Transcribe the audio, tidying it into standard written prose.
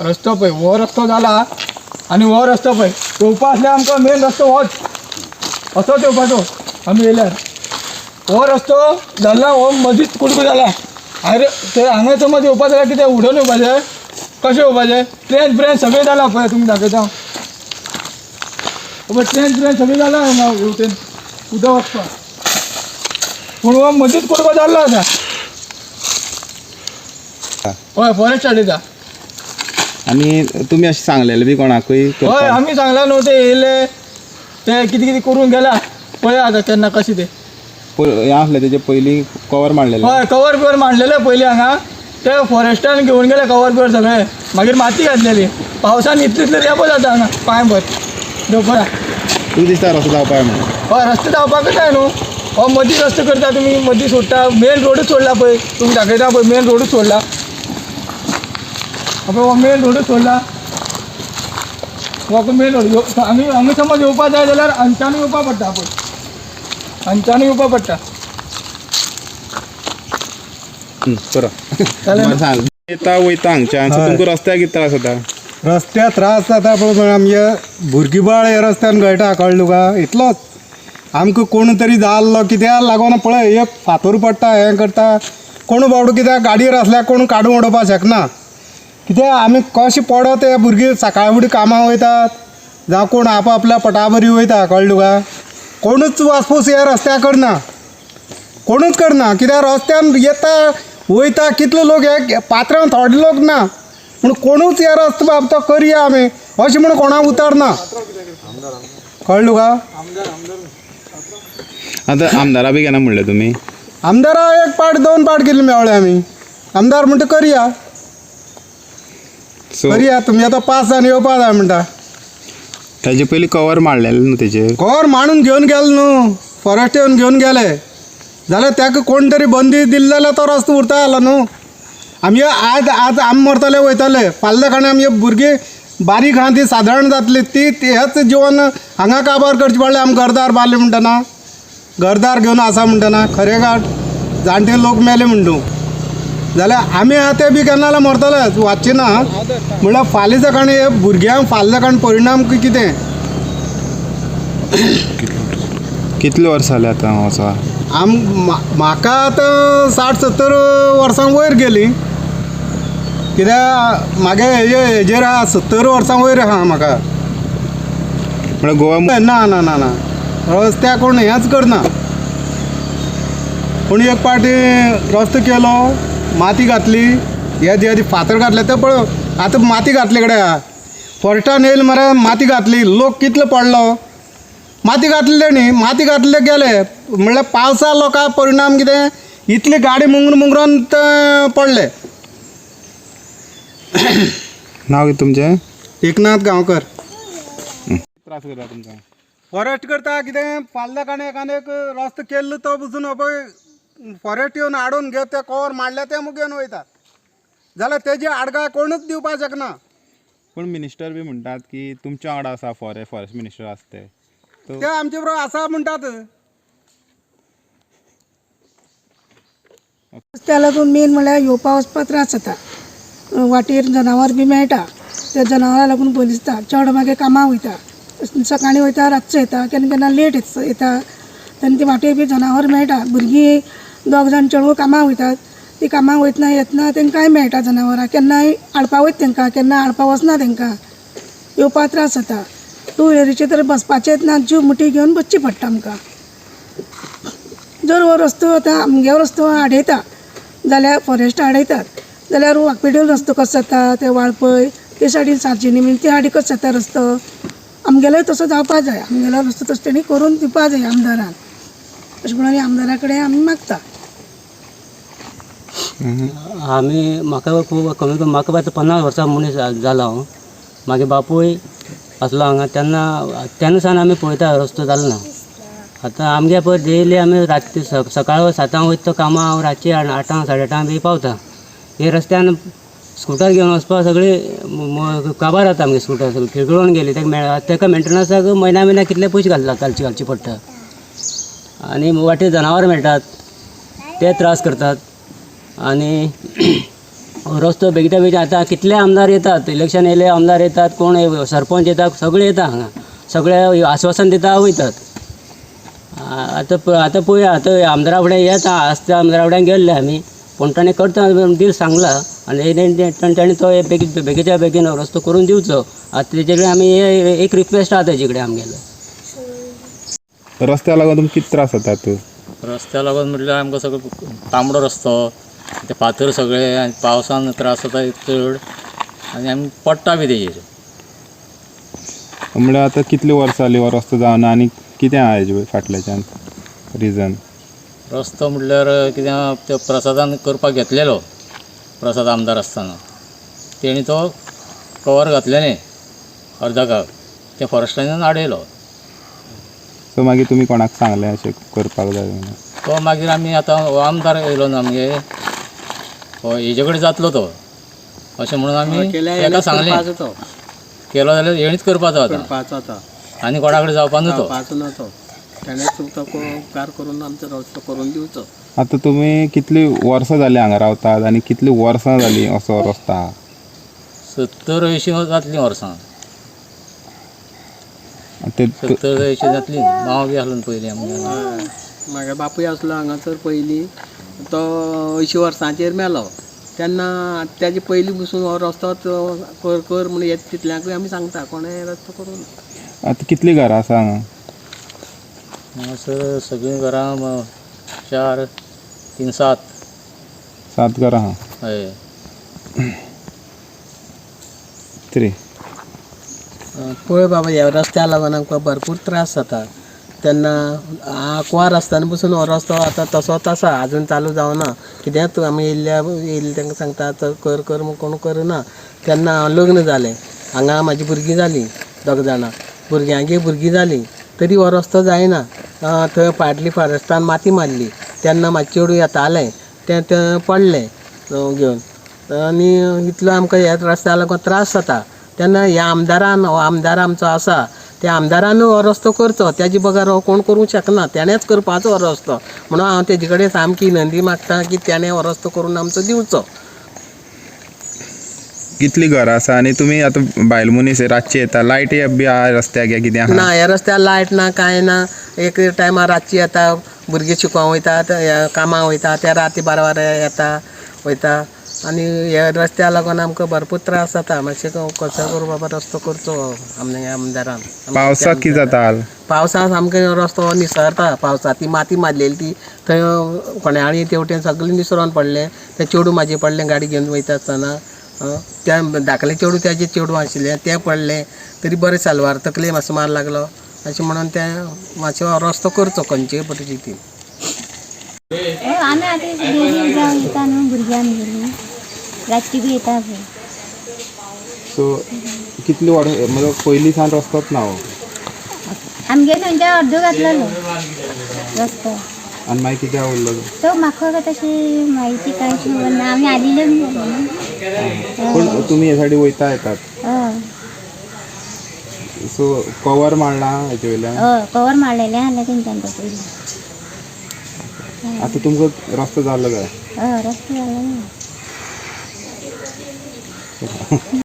रस्तो पळय हो रस्तो जाला आणि हो रस्तो पळय येवपा असल्यार आमकां मेन रस्तो होच असोच येवपाचो आमी येयल्यार हो रस्तो जाल्ला हो मदींच कुडको जाला अरे ते हांगा समज येवपा जाल्यार कितें उडोवन येवपाचें कशें येवपाचें ट्रेन ब्रेन सगळें जाला पळय तुमी दाखयता ट्रेन ब्रेन सगळें जाला हांगा येवटेन उदक वचपाक पूण हो मदींच कुडको जाल्लो आसा हय फॉरेस्ट आडयता आणि तुम्ही अशें सांगलेलें बी कोणाकूय हय आमी सांगला न्हू ते येयले ते कितें कितें करून गेला पळया आतां केन्ना कशें ते हें आसलें तेजे पयलीं कवर मारलेलें हय कवर बिवर मांडलेले पयलीं हांगा ते फॉरेस्टान घेवन गेले कवर बिवर सगळे मागीर माती घातलेली पावसान इतले रेबो जाता हांगा पांय भर देव पळया तुका दिसता रस्तो जावपाक म्हणून हय रस्तो जावपाकूच जाय न्हू हो मदीं रस्तो करता तुमी मदीं सोडटा मेन रोडूच सोडला पळय तुमी दाखयता पळय मेन रोडूच सोडला हो मेन रोडूच सोडला हो मेन रोड आमी हांगा समज येवपा जाय जाल्यार हांगच्यान येवपा पडटा पळय हांगच्यान येवपा पडटा बरो सांग येता वयता हांगच्यान सो तुमकां रस्त्याक कितें त्रास जाता रस्त्याक त्रास जाता पळय आमगे भुरगीं बाळ हे रस्त्यान गळटा कळ्ळें तुका इतलोच आमकां कोण तरी जाल्लो कित्याक लागून पळय एक फातर पडटा हें करता कोण बावडो कित्याक गाडयेर आसल्यार कोण काडून उडोवपाक शकना कित्याक आमी कशें पडत ते भुरगीं सकाळ फुडें कामां वयतात जावं कोण आपल्या पटा बरी वयता कळ्ळें तुका कोणूच वासपूस ह्या रस्त्याक करना कोणूच करना कित्याक रस्त्यान येता वयता कितले लोक हे पात्रांव थोडे लोक ना पूण कोणूच हे रस्तो बाबतो करया आमी अशें म्हण कोणाक उतरना कळ्ळें तुका आतां आमदारा बी केन्ना म्हणलें तुमी आमदारा एक पाट दोन पाट केल्ले मेवळे आमी आमदार म्हणटा करया करया तुमी आतां पास जावन येवपा जाय म्हणटा ताजे पयलीं कवर मारलेलें न्हू तेजेर कवर मांडून घेवन गेले न्हू फॉरेस्ट येवन घेवन गेले जाल्यार ताका कोण तरी बंदी दिली जाल्यार तो रस्तो उरता जालो न्हू आमी आज आमी मरतले वयतले फाल्यां काणी आमी भुरगीं बारीक आहा ती सादारण जातली ती हेच जिवन हांगा काबार करचें पडलें आमी घरदार बारले म्हणटना घरदार घेवन आसा म्हणटना खरें गाठ जाणटे लोक मेले म्हणटू जाल्यार आमी आहा ते बी केन्ना जाल्यार मरतलेच वाचचे ना म्हणल्यार फाल्यां सकाळी हे भुरग्यांक फाल्यां सकाळी परिणाम कितें कितले वर्सां जाले आतां वचा म्हाका आतां 60-70 वर्सां वयर गेली कित्याक म्हागे हेजेर आहा 70 वर्सां वयर आहा म्हाका म्हळ्यार गोवा ना ना ना ना रस्त्याक कोण हेंच करना पूण एक पाटी रस्तो केलो माती घातली हे फातर घातले ते पळय आतां माती घातले कडेन आहा फॉरेस्टान येयले मरे माती घातली लोक कितलो पडलो माती घातली तेणी माती घातले गेले म्हणल्यार पावसा लोकांक परिणाम कितें इतली गाडी मुंगरून पडले नांव कितें तुमचें एकनाथ गांवकर त्रास करता तुमकां फॉरेस्ट करता कितें फाल्यां काणी एकांदेक रस्तो केल्लो तो पसून पळय फॉरेस्ट येवन हाडून घेत ते कवर मारले ते मुगेन वयता जाल्यार तेजी आडगाय कोणूच दिवपाक शकना पूण मिनिस्टर बी म्हणटात की तुमच्या वांगडा आसा फॉरेस्ट मिनिस्टर आसा ते आमचे बरोबर आसा म्हणटात त्या लागून मेन म्हळ्यार येवपा वचपाक त्रास जाता वाटेर जनावर बी मेळटा त्या जनावरां लागून भंय दिसता चड मागीर कामाक वयता सकाळीं वयता रातचो येता केन्ना केन्ना लेट येता तेन्ना ती वाटेर बी जनावर मेळटा भुरगीं 2 जाण चेडूं कामाक वयतात ती कामाक वयतना येतना तांकांय मेळटा जनावरां केन्नाय हाडपा वयता तांकां केन्ना हाडपा वचना तांकां येवपा त्रास जाता 2 व्हिलरीचेर तर बसपाचें येतना जीव मुठी घेवन बसची पडटा आमकां जर हो रस्तो आतां आमगे रस्तो आडयता जाल्यार फॉरेस्ट आडयतात जाल्यार वाकपेडीर रस्तो कसो जाता ते वाळपय ते सायडीन सारजिनी बीन ते सायडीन कसो जाता रस्तो आमगेलोय तसो जावपा जाय आमगेलो रस्तो तसो तेणी करून दिवपा जाय आमदारान अशें म्हणून आमदारा कडेन आमी मागता आमी म्हाका खूब कमी कमी म्हाका आतां 50 वर्सां मनीस जाला हांव. मागे बापूय आसलो हांगा तेन्ना सावन आमी पळयता रस्तो जालो ना. आतां आमगे पळय डेली आमी रातची सकाळ 7 वयता कामां, हांव रातची 8 8:30 बी पावता. हे रस्त्यान स्कुटर घेवन वचपाक सगळी काबार जाता आमगे स्कुटर सगळी खिळखिळोवन गेली. तेका मेंटेनन्साक म्हयन्या कितले पयशे घालचे पडटा. आनी वाटेर जनावर मेळटात ते त्रास करतात. आनी रस्तो बेगीच्या बेगीन आतां कितले आमदार येतात, इलेक्शन येयले आमदार येतात, कोण सरपंच येतात, सगळे येता हांगा, सगळे आश्वासन दिता वयतात. आतां पळोवया, आतां आमदारा फुडें येता, आसता आमदारा फुडें गेल्ले आमी, पूण ताणें करता डील सांगला आनी ताणें तो बेगीच्या बेगीन रस्तो करून दिवचो. आतां तेजे कडेन आमी एक रिक्वेस्ट आहा तेजे कडेन आमगेलो. रस्त्या लागून तुमकां कितें त्रास जातात? रस्त्या लागून म्हटल्यार आमकां सगळो तांबडो रस्तो, ते फातर सगळे, आनी पावसान त्रास जाता चड, आनी आमी पडटा बी तेजेर. म्हणल्यार आतां कितली वर्सां जाली हो रस्तो जावना आनी कितें आहा हेजे फाटल्याच्यान रिजन? रस्तो म्हटल्यार कितें ते प्रसादान करपाक घेतलेलो, प्रसाद आमदार आसतना तेणी तो कवर घातले न्ही अर्दकाक, ते फॉरेस्टान आडयलो. सो मागीर तुमी कोणाक सांगलें अशें करपाक जाय म्हणून? तो मागीर आमी आतां हो आमदार येयलो न्ही आमगे, हो हेजे कडेन जातलो तो अशें म्हणून आमी ताका सांगलें. केलो जाल्यार हेणीच करपाचो आतां, आनी कोणा कडेन जावपा न्हू तो. उपकार करून आमचो रस्तो करून दिवचो. आतां तुमी कितली वर्सां जालीं हांगा रावतात आनी कितली वर्सां जालीं असो रस्तो आहा? 70-80 जातलीं वर्सां. 70-80 जातलीं. मांव बी आसलो पयलीं आमगे. म्हागे बापूय आसलो हांगासर पयलीं, तो 80 वर्सांचेर मेलो. तेन्ना तेजे पयलीं पसून हो रस्तो कर म्हण येता तितल्यांकूय आमी सांगता कोणें रस्तो करून. आतां कितलीं घरां आसा हांगा? हांगासर सगळीं घरां 4, 3, 7 घरां आहा? हय. 3. पळय बाबा, ह्या रस्त्या लागून आमकां भरपूर त्रास जाता. तेन्ना कुवार आसतना पसून हो रस्तो आतां तसोच आसा, आजून चालू जावना. कित्याक आमी येयल्ले तांकां सांगता कर म्हूण कोण करना. तेन्ना लग्न जालें, हांगा म्हाजी भुरगीं जालीं 2 जाणां, भुरग्यांची भुरगीं जालीं, तरी हो रस्तो जायना. थंय फाटली फॉरेस्टान माती मारली, तेन्ना म्हाजे चेडूं येतालें तें पडलें घेवन. आनी इतलो आमकां ह्या रस्त्या लागून त्रास जाता. तेन्ना ह्या आमदारान, हो आमदार आमचो आसा, त्या आमदारान हो रस्तो करचो. तेजे बगर हो कोण करूंक शकना, तेणेंच करपाचो हो रस्तो. म्हणून हांव तेजे कडेन सामकी विनंती मागता की तेणें हो रस्तो करून आमचो दिवचो. कितलीं घरां आसा आनी तुमी आतां बायल मनीस रातची येता, लायटी बी आहा रस्त्याक कितें आहा? ना, ह्या रस्त्यार लायट ना, कांय ना. एक टायमार रातची येता, भुरगे शिकोवंक वयतात, कामाक वयता, ते राती 12 येता वयता. आनी ह्या रस्त्या लागून आमकां भरपूर त्रास जाता. मातशें कसो करून बाबा रस्तो करचो आमच्या आमदारान. पावसाक कितें जाता? पावसाक सामको रस्तो निसरता. पावसाक ती माती मारलेली ती थंय कोण्याळी तेवटेन सगळें निसरोन पडलें. ते चेडूं म्हाजें पडलें गाडी घेवन वयता आसतना. त्या धाकलें चेडूं तेजें चेडूं आशिल्लें तें पडलें, तरी बरें सालवार तकलेक मातसो मार लागलो. अशें म्हणून तें मातसो रस्तो करचो खंयचेय परिस्थितीन. आमी आतां डेली जावन येता न्हू, भुरगीं आमगेलीं रातची बी येता पळय. सो कितली मतलब पयलीं सान रस्तोच ना हो? आमगे थंयच्या अर्दो घातलेलो रस्तो. आनी मागीर कितें उरलो तो म्हाका तशी म्हायती कांयच खबर ना, आमी आदिल्यो न्हू. पूण तुमी हे सायडी वयता येतात? हय. सो कवर मारला हेजे वयल्यान? हय, कवर मारलेलें आसलें तेंच्यान तो पयलीं. आतां तुमकां रस्तो जालो काय? हय, रस्तो जालो न्हू.